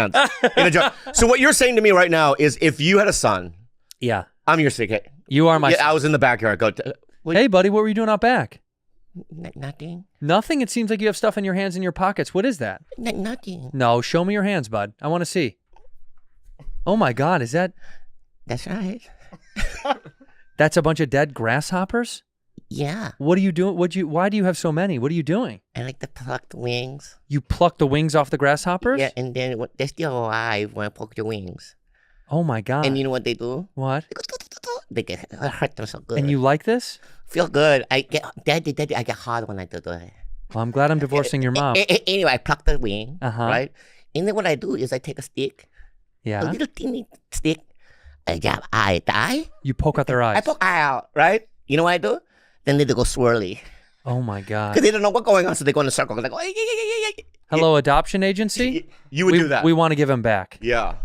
in a jar. So what you're saying to me right now is if you had a son, Yeah. I'm your secret. You are my I was in the backyard. Hey, buddy, what were you doing out back? Nothing. Nothing? It seems like you have stuff in your hands and your pockets. What is that? Nothing. No, show me your hands, bud. I want to see. Oh, my God. Is that... That's right. That's a bunch of dead grasshoppers? Yeah. What are you doing? Why do you have so many? What are you doing? I like to pluck the wings. You pluck the wings off the grasshoppers? Yeah, and then they're still alive when I poke the wings. Oh, my God. And you know what they do? What? They get hurt them so good. And you like this? Feel good. I get daddy. I get hard when I do it. Well, I'm glad I'm divorcing your mom. Anyway, I pluck the wing, Uh-huh. right? And then what I do is I take a stick, a Yeah? little teeny stick. I jab eye, the eye. You poke out their eyes. I poke eye out, right? You know what I do? Then they go swirly Oh, my God. because they don't know what's going on, so they go in a circle. They go, Hello, adoption agency? You would do that. We want to give him back. Yeah.